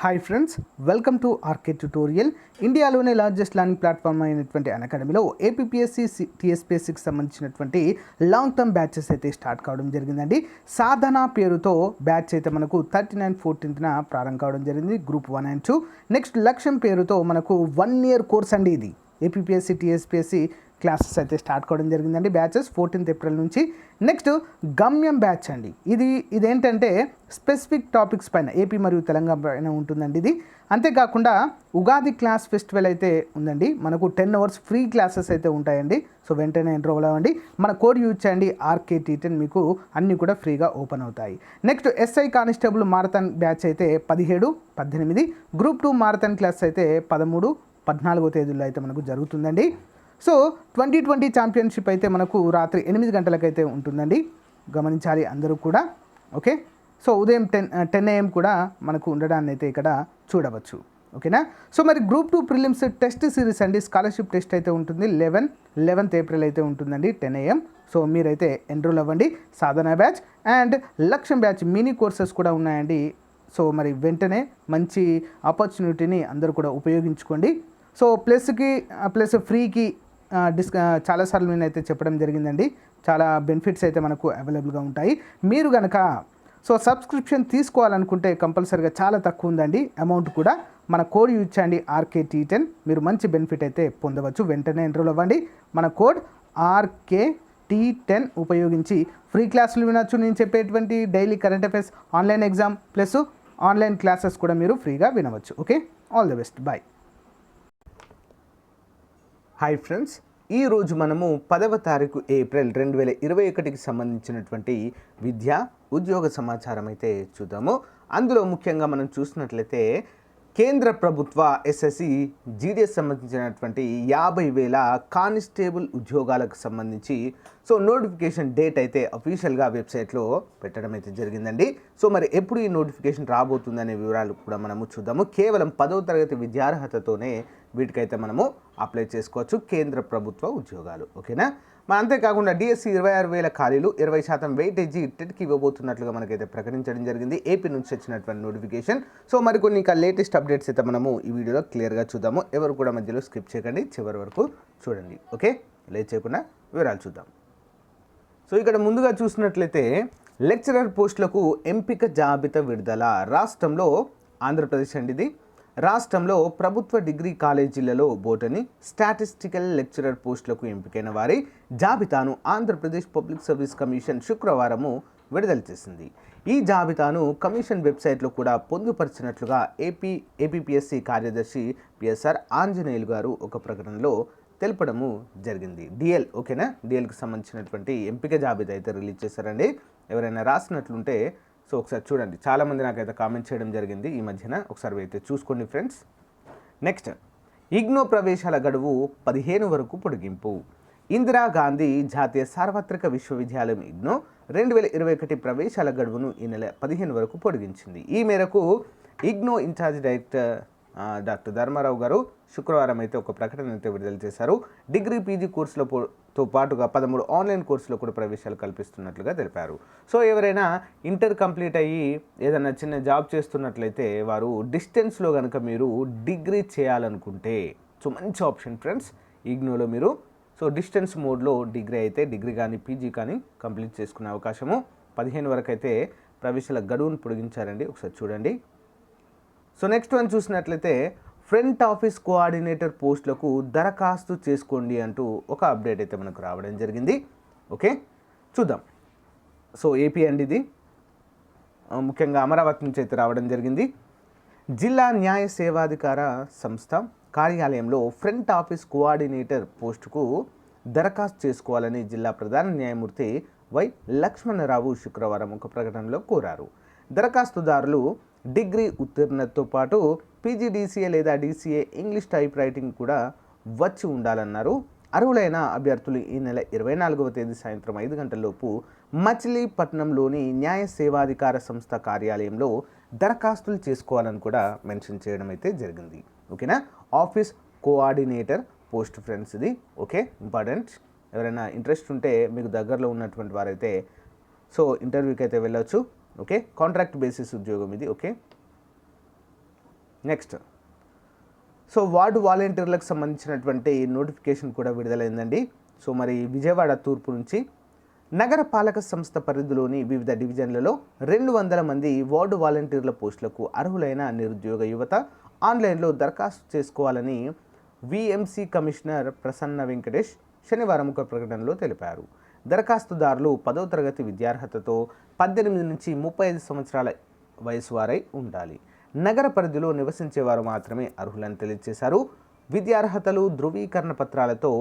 Hi friends, welcome to RK tutorial. ఇండియాలోనే largest learning platform అయినటువంటి అకాడమీలో ఏపీపీఎస్సీ టీఎస్పీఎస్సీకి సంబంధించినటువంటి లాంగ్ టర్మ్ బ్యాచెస్ అయితే స్టార్ట్ కావడం జరిగిందండి. సాధన పేరుతో బ్యాచ్ అయితే మనకు 39/14న ప్రారంభం కావడం జరిగింది, గ్రూప్ 1 and 2. నెక్స్ట్ లక్ష్యం పేరుతో మనకు 1 year కోర్స్ అండి. ఇది ఏపీపీఎస్సీ టీఎస్పీఎస్సీ క్లాసెస్ అయితే స్టార్ట్ కావడం జరిగిందండి. బ్యాచెస్ 14th April నుంచి. నెక్స్ట్ గమ్యం బ్యాచ్ అండి. ఇదేంటంటే స్పెసిఫిక్ టాపిక్స్ పైన ఏపీ మరియు తెలంగాణ పైన ఉంటుందండి ఇది. అంతేకాకుండా ఉగాది క్లాస్ ఫెస్టివల్ అయితే ఉందండి. మనకు 10 hours ఫ్రీ క్లాసెస్ అయితే ఉంటాయండి. సో వెంటనే ఎన్రోల్ అవ్వండి. మన కోడ్ యూజ్ చేయండి RKT10, మీకు అన్నీ కూడా ఫ్రీగా ఓపెన్ అవుతాయి. Next SI constable marathon batch అయితే 17, 18. గ్రూప్ 2 మారథాన్ క్లాస్ అయితే 13, 14 తేదీల్లో అయితే మనకు జరుగుతుందండి. సో 2020 ఛాంపియన్షిప్ అయితే మనకు రాత్రి 8 గంటలకైతే ఉంటుందండి. గమనించాలి అందరూ కూడా. ఓకే, సో ఉదయం 10 AM కూడా మనకు ఉండడాన్ని అయితే ఇక్కడ చూడవచ్చు. ఓకేనా. సో మరి గ్రూప్ 2 ప్రిలిమ్స్ టెస్ట్ సిరీస్ అండి. స్కాలర్షిప్ టెస్ట్ అయితే ఉంటుంది. 11th April అయితే ఉంటుందండి, 10 AM. సో మీరైతే ఎన్రోల్ అవ్వండి. సాధన బ్యాచ్ అండ్ లక్ష్యం బ్యాచ్ మినీ కోర్సెస్ కూడా ఉన్నాయండి. సో మరి వెంటనే మంచి ఆపర్చునిటీని అందరూ కూడా ఉపయోగించుకోండి. సో ప్లస్ ఫ్రీకి చాలాసార్లు నేనైతే చెప్పడం జరిగిందండి. చాలా బెనిఫిట్స్ అయితే మనకు అవైలబుల్గా ఉంటాయి. మీరు కనుక సబ్స్క్రిప్షన్ తీసుకోవాలనుకుంటే కంపల్సరీగా చాలా తక్కువ ఉందండి అమౌంట్ కూడా. మన కోడ్ యూజ్ చేయండి RKT10, మీరు మంచి బెనిఫిట్ అయితే పొందవచ్చు. వెంటనే ఎన్రోల్ అవ్వండి. మన కోడ్ RKT10 ఉపయోగించి ఫ్రీ క్లాసులు వినొచ్చు. నేను చెప్పేటువంటి daily current affairs, online exam plus online classes కూడా మీరు ఫ్రీగా వినవచ్చు. Okay, all the best, bye. Hi friends, ఈరోజు మనము 10వ తారీఖు ఏప్రిల్ 2021కి సంబంధించినటువంటి విద్యా ఉద్యోగ సమాచారం అయితే చూద్దాము. అందులో ముఖ్యంగా మనం చూసినట్లయితే కేంద్ర ప్రభుత్వ SSC GDS సంబంధించినటువంటి 50,000 కానిస్టేబుల్ ఉద్యోగాలకు సంబంధించి నోటిఫికేషన్ డేట్ అయితే అఫీషియల్గా వెబ్సైట్లో పెట్టడం అయితే జరిగిందండి. సో మరి ఎప్పుడు ఈ నోటిఫికేషన్ రాబోతుందనే వివరాలు కూడా మనము చూద్దాము. కేవలం 10వ తరగతి విద్యార్హతతోనే వీటికైతే మనము అప్లై చేసుకోవచ్చు, కేంద్ర ప్రభుత్వ ఉద్యోగాలు. ఓకేనా. మరి అంతేకాకుండా DSC 26,000 ఖాళీలు, 20% వెయిటేజీ టెట్కి ఇవ్వబోతున్నట్లుగా మనకైతే ప్రకటించడం జరిగింది, ఏపీ నుంచి వచ్చినటువంటి నోటిఫికేషన్. సో మరికొన్ని ఇంకా లేటెస్ట్ అప్డేట్స్ అయితే మనము ఈ వీడియోలో క్లియర్గా చూద్దాము. ఎవరు కూడా మధ్యలో స్కిప్ చేయకండి, చివరి వరకు చూడండి. ఓకే, లేట్ చేయకుండా వివరాలు చూద్దాం. సో ఇక్కడ ముందుగా చూసినట్లయితే లెక్చరర్ పోస్టులకు ఎంపిక జాబితా విడుదల. రాష్ట్రంలో ఆంధ్రప్రదేశ్ అండి ఇది. రాష్ట్రంలో ప్రభుత్వ డిగ్రీ కాలేజీలలో బోటనీ, స్టాటిస్టికల్ లెక్చరర్ పోస్టులకు ఎంపికైన వారి జాబితాను ఆంధ్రప్రదేశ్ పబ్లిక్ సర్వీస్ కమిషన్ శుక్రవారము విడుదల చేసింది. ఈ జాబితాను కమిషన్ వెబ్సైట్లో కూడా పొందుపరిచినట్లుగా ఏపీపీఎస్సీ కార్యదర్శి PSR ఆంజనేయులు గారు ఒక ప్రకటనలో తెలపడము జరిగింది. DL, ఓకేనా, DLకి సంబంధించినటువంటి ఎంపిక జాబితా అయితే రిలీజ్ చేశారండి. ఎవరైనా రాసినట్లుంటే ఒకసారి చూడండి. చాలామంది నాకైతే కామెంట్ చేయడం జరిగింది ఈ మధ్యన, ఒకసారి అయితే చూసుకోండి ఫ్రెండ్స్. నెక్స్ట్, ఇగ్నో ప్రవేశాల గడువు 15 వరకు పొడిగింపు. ఇందిరాగాంధీ జాతీయ సార్వత్రిక విశ్వవిద్యాలయం ఇగ్నో 2021 ప్రవేశాల గడువును ఈ నెల 15 వరకు పొడిగించింది. ఈ మేరకు IGNOU incharge director doctor Dharmarao గారు శుక్రవారం అయితే ఒక ప్రకటన అయితే విడుదల చేశారు. డిగ్రీ PG కోర్సులతో పాటుగా 13 ఆన్లైన్ కోర్సులో కూడా ప్రవేశాలు కల్పిస్తున్నట్లుగా తెలిపారు. సో ఎవరైనా ఇంటర్ కంప్లీట్ అయ్యి ఏదైనా చిన్న జాబ్ చేస్తున్నట్లయితే వారు డిస్టెన్స్లో కనుక మీరు డిగ్రీ చేయాలనుకుంటే మంచి ఆప్షన్ ఫ్రెండ్స్ ఇగ్నోలో మీరు. డిస్టెన్స్ మోడ్లో డిగ్రీ కానీ PG కానీ కంప్లీట్ చేసుకునే అవకాశము. 15 వరకు అయితే ప్రవేశాల గడువును పొడిగించారండి, ఒకసారి చూడండి. నెక్స్ట్ వన్ చూసినట్లయితే ఫ్రంట్ ఆఫీస్ కోఆర్డినేటర్ పోస్టులకు దరఖాస్తు చేసుకోండి అంటూ ఒక అప్డేట్ అయితే మనకు రావడం జరిగింది. ఓకే, చూద్దాం. ఏపీ అండి ఇది, ముఖ్యంగా అమరావతి నుంచి అయితే రావడం జరిగింది. జిల్లా న్యాయ సేవాధికార సంస్థ కార్యాలయంలో ఫ్రంట్ ఆఫీస్ కోఆర్డినేటర్ పోస్టుకు దరఖాస్తు చేసుకోవాలని జిల్లా ప్రధాన న్యాయమూర్తి వై లక్ష్మణరావు శుక్రవారం ఒక ప్రకటనలో కోరారు. దరఖాస్తుదారులు డిగ్రీ ఉత్తీర్ణతతో పాటు PGDCA లేదా DCA ఇంగ్లీష్ టైప్ రైటింగ్ కూడా వచ్చి ఉండాలన్నారు. అర్హులైన అభ్యర్థులు ఈ నెల 24వ తేదీ సాయంత్రం 5 గంటలలోపు మచిలీపట్నంలోని న్యాయ సేవాధికార సంస్థ కార్యాలయంలో దరఖాస్తులు చేసుకోవాలని కూడా మెన్షన్ చేయడం అయితే జరిగింది. ఓకేనా. ఆఫీస్ కోఆర్డినేటర్ పోస్ట్ ఫ్రెండ్స్ ఇది. Okay, important. ఎవరైనా ఇంట్రెస్ట్ ఉంటే మీకు దగ్గరలో ఉన్నటువంటి వారైతే ఇంటర్వ్యూకి అయితే వెళ్ళవచ్చు. ఓకే, కాంట్రాక్ట్ బేసిస్ ఉద్యోగం ఇది. ఓకే, నెక్స్ట్ సో వార్డు వాలంటీర్లకు సంబంధించినటువంటి నోటిఫికేషన్ కూడా విడుదలైందండి. సో మరి విజయవాడ తూర్పు నుంచి నగర పాలక సంస్థ పరిధిలోని వివిధ డివిజన్లలో 200 మంది వార్డు వాలంటీర్ల పోస్టులకు అర్హులైన నిరుద్యోగ యువత ఆన్లైన్లో దరఖాస్తు చేసుకోవాలని విఎంసి కమిషనర్ ప్రసన్న వెంకటేష్ శనివారం ఒక ప్రకటనలో తెలిపారు. దరఖాస్తుదారులు 10వ తరగతి విద్యార్హతతో 18 నుంచి 35 సంవత్సరాల వయసు వారై ఉండాలి. నగర పరిధిలో నివసించేవారు మాత్రమే అర్హులని తెలియజేశారు. విద్యార్హతలు ధృవీకరణ పత్రాలతో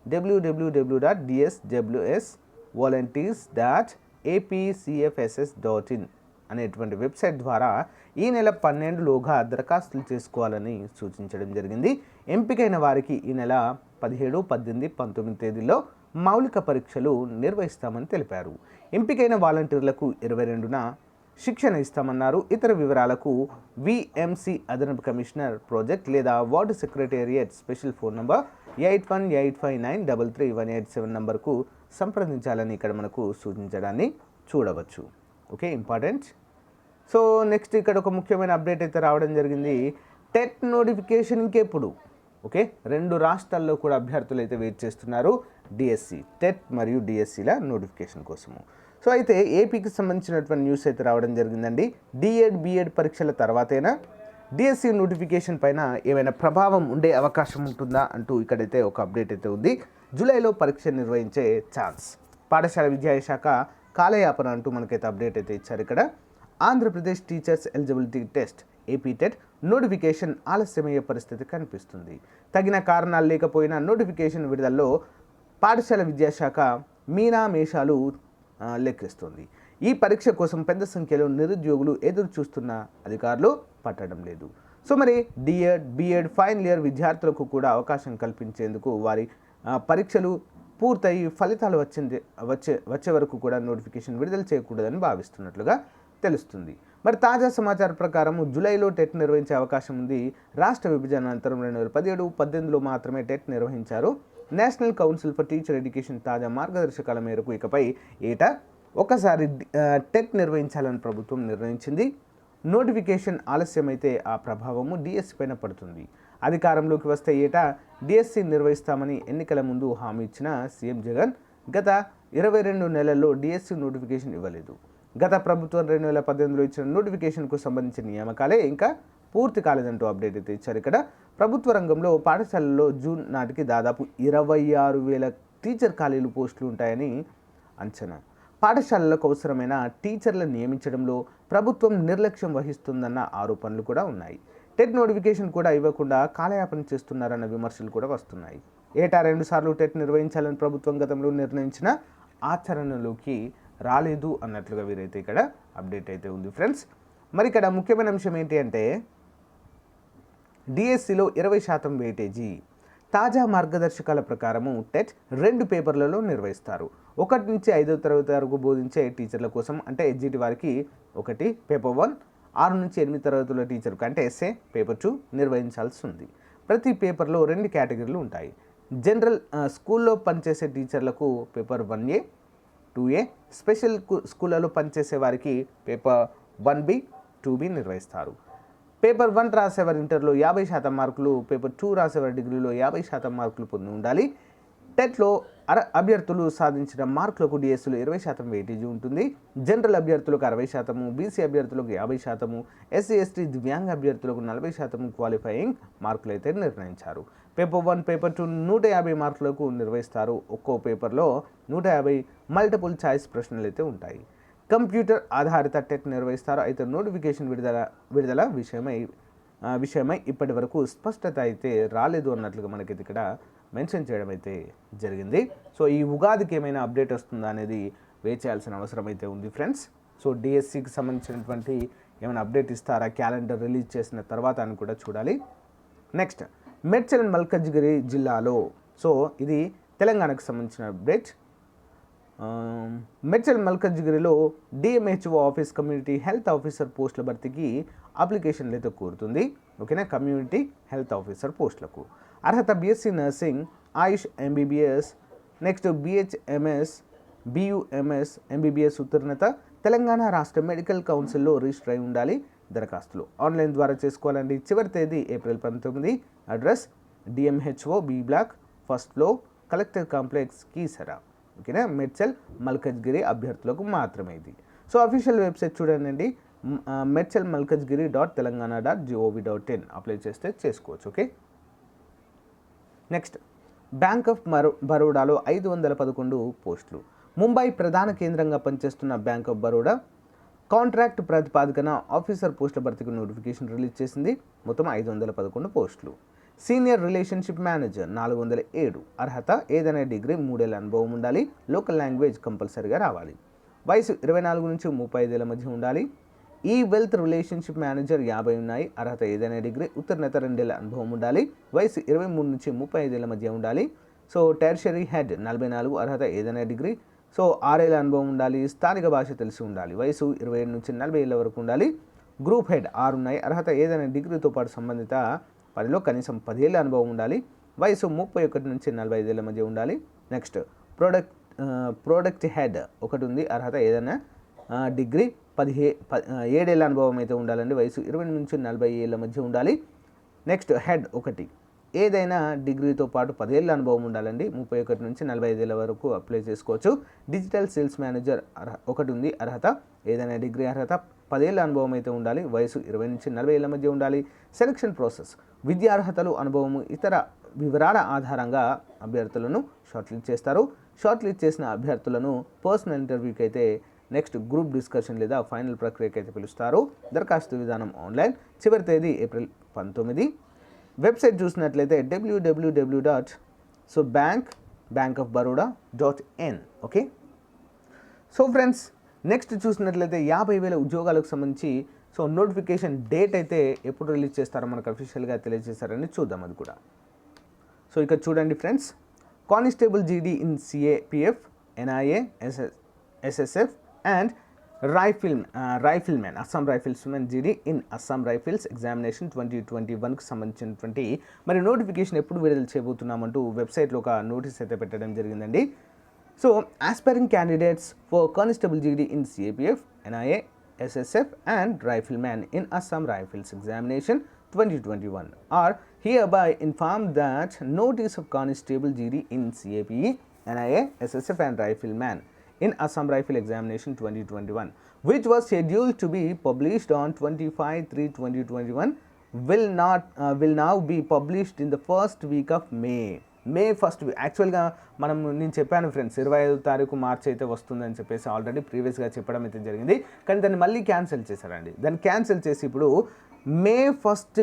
www.dsws.volunteers.apcfss.in అనేటువంటి వెబ్సైట్ ద్వారా ఈ నెల 12లోగా దరఖాస్తులు చేసుకోవాలని సూచించడం జరిగింది. ఎంపికైన వారికి ఈ నెల 17, 18, 19 తేదీల్లో మౌలిక పరీక్షలు నిర్వహిస్తామని తెలిపారు. ఎంపికైన వాలంటీర్లకు 22న శిక్షణ ఇస్తామన్నారు. ఇతర వివరాలకు విఎంసి అదనపు కమిషనర్ ప్రాజెక్ట్ లేదా ward secretariat special phone number 8185933187 నంబర్కు సంప్రదించాలని ఇక్కడ మనకు సూచించడాన్ని చూడవచ్చు. Okay, important. సో నెక్స్ట్ ఇక్కడ ఒక ముఖ్యమైన అప్డేట్ అయితే రావడం జరిగింది. టెట్ నోటిఫికేషన్ ఇంకెప్పుడు? ఓకే, 2 రాష్ట్రాల్లో కూడా అభ్యర్థులు అయితే వెయిట్ చేస్తున్నారు డిఎస్సి, టెట్ మరియు డిఎస్సిల నోటిఫికేషన్ కోసము. సో అయితే ఏపీకి సంబంధించినటువంటి న్యూస్ అయితే రావడం జరిగిందండి. డిఎడ్ బిఎడ్ పరీక్షల తర్వాతైనా డిఎస్సి నోటిఫికేషన్ పైన ఏమైనా ప్రభావం ఉండే అవకాశం ఉంటుందా అంటూ ఇక్కడైతే ఒక అప్డేట్ అయితే ఉంది. జూలైలో పరీక్ష నిర్వహించే ఛాన్స్. పాఠశాల విద్యాశాఖ కాలయాపన అంటూ మనకైతే అప్డేట్ అయితే ఇచ్చారు. ఇక్కడ Andhra Pradesh teachers eligibility test AP TET notification ఆలస్యమయ్యే పరిస్థితి కనిపిస్తుంది. తగిన కారణాలు లేకపోయినా నోటిఫికేషన్ విడుదలలో పాఠశాల విద్యాశాఖ మీనామేషాలు లెక్కిస్తుంది. ఈ పరీక్ష కోసం పెద్ద సంఖ్యలో నిరుద్యోగులు ఎదురు చూస్తున్న అధికారులు పట్టడం లేదు. సో మరి డిఎడ్ బిఎడ్ ఫైనల్ ఇయర్ విద్యార్థులకు కూడా అవకాశం కల్పించేందుకు వారి పరీక్షలు పూర్తయి ఫలితాలు వచ్చే వరకు కూడా నోటిఫికేషన్ విడుదల చేయకూడదని భావిస్తున్నట్లుగా తెలుస్తుంది. మరి తాజా సమాచారం ప్రకారం జూలైలో టెట్ నిర్వహించే అవకాశం ఉంది. రాష్ట్ర విభజన అనంతరం 2017-18లో మాత్రమే టెట్ నిర్వహించారు. National council for teacher education తాజా మార్గదర్శకాల మేరకు ఇకపై ఏటా ఒకసారి టెట్ నిర్వహించాలని ప్రభుత్వం నిర్ణయించింది. నోటిఫికేషన్ ఆలస్యమైతే ఆ ప్రభావము డిఎస్సి పైన పడుతుంది. అధికారంలోకి వస్తే ఏటా డిఎస్సి నిర్వహిస్తామని ఎన్నికల ముందు హామీ ఇచ్చిన సీఎం జగన్ గత 22 నెలల్లో డిఎస్సి నోటిఫికేషన్ ఇవ్వలేదు. గత ప్రభుత్వం 2018లో ఇచ్చిన నోటిఫికేషన్కు సంబంధించిన నియామకాలే ఇంకా పూర్తి కాలేదంటూ అప్డేట్ అయితే ఇచ్చారు. ఇక్కడ ప్రభుత్వ రంగంలో పాఠశాలల్లో జూన్ నాటికి దాదాపు 26,000 టీచర్ ఖాళీలు పోస్టులు ఉంటాయని అంచనా. పాఠశాలలకు అవసరమైన టీచర్లను నియమించడంలో ప్రభుత్వం నిర్లక్ష్యం వహిస్తుందన్న ఆరోపణలు కూడా ఉన్నాయి. టెట్ నోటిఫికేషన్ కూడా ఇవ్వకుండా కాలయాపన చేస్తున్నారన్న విమర్శలు కూడా వస్తున్నాయి. ఏటా 2 సార్లు టెట్ నిర్వహించాలని ప్రభుత్వం గతంలో నిర్ణయించిన ఆచరణలోకి రాలేదు అన్నట్లుగా వీరైతే ఇక్కడ అప్డేట్ అయితే ఉంది ఫ్రెండ్స్. మరి ఇక్కడ ముఖ్యమైన అంశం ఏంటి అంటే డిఎస్సిలో 20% వెయిటేజీ. తాజా మార్గదర్శకాల ప్రకారము టెట్ 2 పేపర్లలో నిర్వహిస్తారు. 1 నుంచి 5వ తరగతి వరకు బోధించే టీచర్ల కోసం అంటే ఎస్జిటి వారికి 1 పేపర్ 1, 6 నుంచి 8 తరగతుల టీచర్కు అంటే ఎస్ఏ పేపర్ 2 నిర్వహించాల్సి ఉంది. ప్రతి పేపర్లో 2 కేటగిరీలు ఉంటాయి. జనరల్ స్కూల్లో పనిచేసే టీచర్లకు పేపర్ 1A, 2A, స్పెషల్ స్కూళ్ళలో పనిచేసే వారికి పేపర్ 1B, 2B నిర్వహిస్తారు. పేపర్ 1 రాసేవారి ఇంటర్లో 50% మార్కులు, పేపర్ 2 రాసేవారి డిగ్రీలో 50% మార్కులు పొంది ఉండాలి. టెట్లో అభ్యర్థులు సాధించిన మార్కులకు డిఎస్సిలో 20% వెయిటేజీ ఉంటుంది. జనరల్ అభ్యర్థులకు 60%, బీసీ అభ్యర్థులకు 50%, ఎస్సీ ఎస్టీ దివ్యాంగ అభ్యర్థులకు 40% క్వాలిఫైయింగ్ మార్కులు అయితే నిర్ణయించారు. పేపర్ 1, పేపర్ 2 150 మార్కులకు నిర్వహిస్తారు. ఒక్కో పేపర్లో 150 మల్టిపుల్ ఛాయిస్ ప్రశ్నలు అయితే ఉంటాయి. కంప్యూటర్ ఆధారిత టెట్ నిర్వహిస్తారు. అయితే నోటిఫికేషన్ విడుదల విషయమై ఇప్పటి వరకు స్పష్టత అయితే రాలేదు అన్నట్లుగా మనకి ఇక్కడ మెన్షన్ చేయడం అయితే జరిగింది. సో ఈ ఉగాదికి ఏమైనా అప్డేట్ వస్తుందా అనేది వెయిట్ చేయాల్సిన అవసరం అయితే ఉంది ఫ్రెండ్స్. సో డిఎస్సికి సంబంధించినటువంటి ఏమైనా అప్డేట్ ఇస్తారా క్యాలెండర్ రిలీజ్ చేసిన తర్వాత అని కూడా చూడాలి. నెక్స్ట్ మేడ్చల్ మల్కజ్గిరి జిల్లాలో, సో ఇది తెలంగాణకు సంబంధించిన అప్డేట్. మేడ్చల్ మల్కజ్గిరిలో DMHO office community health officer పోస్టుల భర్తీకి అప్లికేషన్లు అయితే కోరుతుంది. ఓకేనా, కమ్యూనిటీ హెల్త్ ఆఫీసర్ పోస్టులకు అర్హత BSc nursing, Ayush MBBS, next BHMS, BUMS MBBS ఉత్తీర్ణత, తెలంగాణ రాష్ట్ర మెడికల్ కౌన్సిల్లో రిజిస్టర్ అయి ఉండాలి. దరఖాస్తులు ఆన్లైన్ ద్వారా చేసుకోవాలండి. చివరి తేదీ April 19. Address DMHO B block, first floor, collector complex, Keesara. ఓకేనా, మెడ్చల్ మల్కజ్గిరి అభ్యర్థులకు మాత్రమే ఇది. సో అఫీషియల్ వెబ్సైట్ చూడండి, medchalmalkajgiri.telangana.gov.in. అప్లై చేస్తే చేసుకోవచ్చు. ఓకే, నెక్స్ట్ బ్యాంక్ ఆఫ్ బరోడాలో 511 పోస్టులు. ముంబై ప్రధాన కేంద్రంగా పనిచేస్తున్న బ్యాంక్ ఆఫ్ బరోడా కాంట్రాక్ట్ ప్రాతిపదికన ఆఫీసర్ పోస్టుల భర్తీకి నోటిఫికేషన్ రిలీజ్ చేసింది. మొత్తం 511 పోస్టులు. Senior relationship manager 407. అర్హత ఏదైనా డిగ్రీ, 3 ఏళ్ల అనుభవం ఉండాలి. లోకల్ లాంగ్వేజ్ కంపల్సరీగా రావాలి. వయసు 24 నుంచి 35 ఏళ్ల మధ్య ఉండాలి. ఈ వెల్త్ రిలేషన్షిప్ మేనేజర్ 50 ఉన్నాయి. అర్హత ఏదైనా డిగ్రీ, ఉత్తీర్ణత 2 ఏళ్ల అనుభవం ఉండాలి. వయసు 23 నుంచి 35 ఏళ్ల మధ్య ఉండాలి. So tertiary head 44. అర్హత ఏదైనా డిగ్రీ, సో 6 ఏళ్ల అనుభవం ఉండాలి. స్థానిక భాష తెలిసి ఉండాలి. వయసు 27 నుంచి 40 ఏళ్ల వరకు ఉండాలి. గ్రూప్ హెడ్ 6 ఉన్నాయి. అర్హత ఏదైనా డిగ్రీతో పాటు సంబంధిత పనిలో కనీసం 10 ఏళ్ల అనుభవం ఉండాలి. వయసు 31 నుంచి 45 ఏళ్ల మధ్య ఉండాలి. నెక్స్ట్ ప్రోడక్ట్ హెడ్ 1 ఉంది. అర్హత ఏదైనా డిగ్రీ, 7 ఏళ్ల అనుభవం అయితే ఉండాలండి. వయసు 20 నుంచి 40 ఏళ్ల మధ్య ఉండాలి. నెక్స్ట్ హెడ్ 1 ఏదైనా డిగ్రీతో పాటు 10 ఏళ్ల అనుభవం ఉండాలండి. 31 నుంచి 45 ఏళ్ల వరకు అప్లై చేసుకోవచ్చు. డిజిటల్ సేల్స్ మేనేజర్ 1 ఉంది. అర్హత ఏదైనా డిగ్రీ, అర్హత 10 ఏళ్ల అనుభవం అయితే ఉండాలి. వయసు 20 నుంచి 40 ఏళ్ల మధ్య ఉండాలి. సెలక్షన్ ప్రాసెస్ విద్యా అర్హతలు, అనుభవము, ఇతర వివరాల ఆధారంగా అభ్యర్థులను షార్ట్లిస్ట్ చేస్తారు. షార్ట్లిస్ట్ చేసిన అభ్యర్థులను పర్సనల్ ఇంటర్వ్యూకి అయితే నెక్స్ట్ గ్రూప్ డిస్కషన్ లేదా ఫైనల్ ప్రక్రియకి అయితే పిలుస్తారు. దరఖాస్తు విధానం ఆన్లైన్. చివరి తేదీ ఏప్రిల్ 19. వెబ్సైట్ చూసినట్లయితే www.bankofbaroda.in. Okay, so friends next చూసినట్లయితే 50,000 ఉద్యోగాలకు సంబంధించి సో నోటిఫికేషన్ డేట్ అయితే ఎప్పుడు రిలీజ్ చేస్తారో మనకు అఫీషియల్గా తెలియజేశారని చూద్దాం అది కూడా. సో ఇక్కడ చూడండి friends, constable GD in CAPF, NIA, SSF and riflemen, Assam riflemen GD in Assam rifles examination 2021కి సంబంధించినటువంటి మరి నోటిఫికేషన్ ఎప్పుడు విడుదల చేయబోతున్నామంటూ వెబ్సైట్లో ఒక నోటీస్ అయితే పెట్టడం జరిగిందండి. So aspiring candidates for constable GD in CAPF, NIA, SSF and Rifleman in Assam Rifles Examination 2021 are hereby informed that notice of Constable GD in CAPE, NIA, SSF and Rifleman in Assam Rifle Examination 2021, which was scheduled to be published on 25/3/2021, will now be published in the first week of May 1st. యాక్చువల్గా నేను చెప్పాను friends 25వ తారీఖు మార్చి అయితే వస్తుందని చెప్పేసి already ప్రీవియస్గా చెప్పడం అయితే జరిగింది. కానీ దాన్ని మళ్ళీ క్యాన్సిల్ చేశారండి. దాన్ని క్యాన్సిల్ చేసి ఇప్పుడు మే ఫస్ట్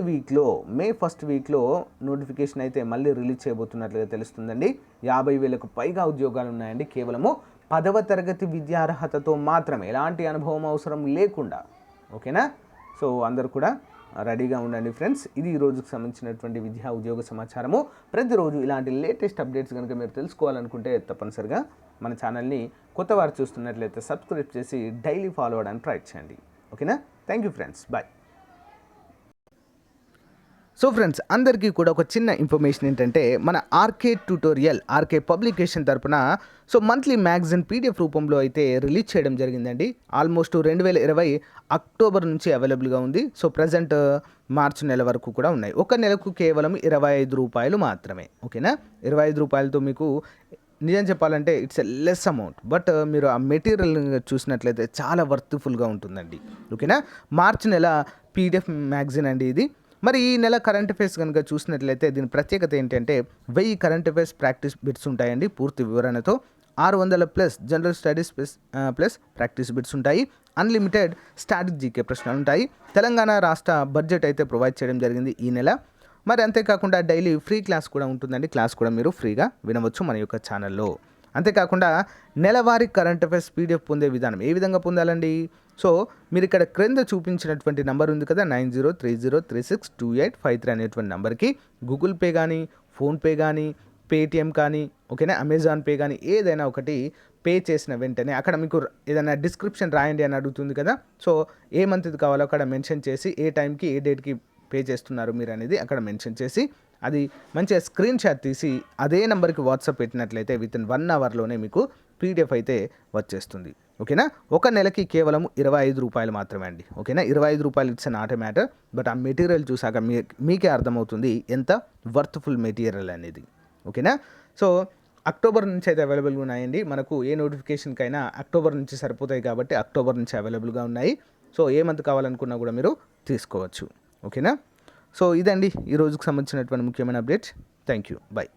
వీక్లో నోటిఫికేషన్ అయితే మళ్ళీ రిలీజ్ చేయబోతున్నట్లుగా తెలుస్తుందండి. 50,000కు పైగా ఉద్యోగాలు ఉన్నాయండి. కేవలము 10వ తరగతి విద్యార్హతతో మాత్రమే, ఎలాంటి అనుభవం అవసరం లేకుండా. ఓకేనా, సో అందరూ కూడా రెడీగా ఉండండి ఫ్రెండ్స్. ఇది ఈ రోజుకు సంబంధించినటువంటి విద్యా ఉద్యోగ సమాచారము. ప్రతిరోజు ఇలాంటి లేటెస్ట్ అప్డేట్స్ కనుక మీరు తెలుసుకోవాలనుకుంటే తప్పనిసరిగా మన ఛానల్ని కొత్త వారు చూస్తున్నట్లయితే సబ్స్క్రైబ్ చేసి డైలీ ఫాలో అవ్వడానికి ట్రై చేయండి. ఓకేనా, thank you friends, bye. So friends అందరికీ కూడా ఒక చిన్న ఇన్ఫర్మేషన్ ఏంటంటే, మన ఆర్కే పబ్లికేషన్ తరపున సో మంత్లీ మ్యాగజైన్ పీడిఎఫ్ రూపంలో అయితే రిలీజ్ చేయడం జరిగిందండి. ఆల్మోస్ట్ 2020 అక్టోబర్ నుంచి అవైలబుల్గా ఉంది. సో ప్రజెంట్ మార్చి నెల వరకు కూడా ఉన్నాయి. ఒక నెలకు కేవలం ₹25 మాత్రమే. ఓకేనా, ₹25తో మీకు నిజం చెప్పాలంటే it's a less amount, but మీరు ఆ మెటీరియల్ చూసినట్లయితే చాలా వర్త్ఫుల్గా ఉంటుందండి. ఓకేనా, మార్చి నెల పీడిఎఫ్ మ్యాగజైన్ అండి ఇది. మరి ఈ నెల కరెంట్ అఫైర్స్ కనుక చూసినట్లయితే దీని ప్రత్యేకత ఏంటంటే 1000 కరెంట్ అఫైర్స్ ప్రాక్టీస్ బిట్స్ ఉంటాయండి పూర్తి వివరణతో. 600+ general studies plus practice bits ఉంటాయి. అన్లిమిటెడ్ స్టాటిక్ జీకే ప్రశ్నలు ఉంటాయి. తెలంగాణ రాష్ట్ర బడ్జెట్ అయితే ప్రొవైడ్ చేయడం జరిగింది ఈ నెల. మరి అంతేకాకుండా డైలీ ఫ్రీ క్లాస్ కూడా ఉంటుందండి. క్లాస్ కూడా మీరు ఫ్రీగా వినవచ్చు మన యొక్క ఛానల్లో. అంతేకాకుండా నెలవారీ కరెంట్ అఫైర్స్ పీడిఎఫ్ పొందే విధానం ఏ విధంగా పొందాలండి? సో మీరు ఇక్కడ క్రింద చూపించినటువంటి నెంబర్ ఉంది కదా, 9030362853 అనేటువంటి నెంబర్కి గూగుల్ పే కానీ, ఫోన్పే కానీ, పేటిఎం కానీ, ఓకేనా, అమెజాన్ పే కానీ ఏదైనా ఒకటి పే చేసిన వెంటనే అక్కడ మీకు ఏదైనా డిస్క్రిప్షన్ రాయండి అని అడుగుతుంది కదా. సో ఏ మంత్ కావాలో అక్కడ మెన్షన్ చేసి ఏ టైంకి ఏ డేట్కి పే చేస్తున్నారు మీరు అనేది అక్కడ మెన్షన్ చేసి అది మంచిగా స్క్రీన్ షాట్ తీసి అదే నెంబర్కి వాట్సాప్ పెట్టినట్లయితే విత్ ఇన్ 1 అవర్లోనే మీకు పీడిఎఫ్ అయితే వచ్చేస్తుంది. ఓకేనా? ఒక నెలకి కేవలం 25 రూపాయలు మాత్రమే అండి. ఓకేనా? 25 రూపాయలు it's not a matter. But ఆ మెటీరియల్ చూసాక మీకే అర్థమవుతుంది ఎంత వర్త్ఫుల్ మెటీరియల్ అనేది. ఓకేనా? సో అక్టోబర్ నుంచి అయితే అవైలబుల్గా ఉన్నాయండి. మనకు ఏ నోటిఫికేషన్కైనా అక్టోబర్ నుంచి సరిపోతాయి కాబట్టి అక్టోబర్ నుంచి అవైలబుల్గా ఉన్నాయి. సో ఏ మంత్ కావాలనుకున్నా కూడా మీరు తీసుకోవచ్చు. ఓకేనా? సో ఇదండి ఈ రోజుకు సంబంధించినటువంటి ముఖ్యమైన అప్డేట్. Thank you. బై.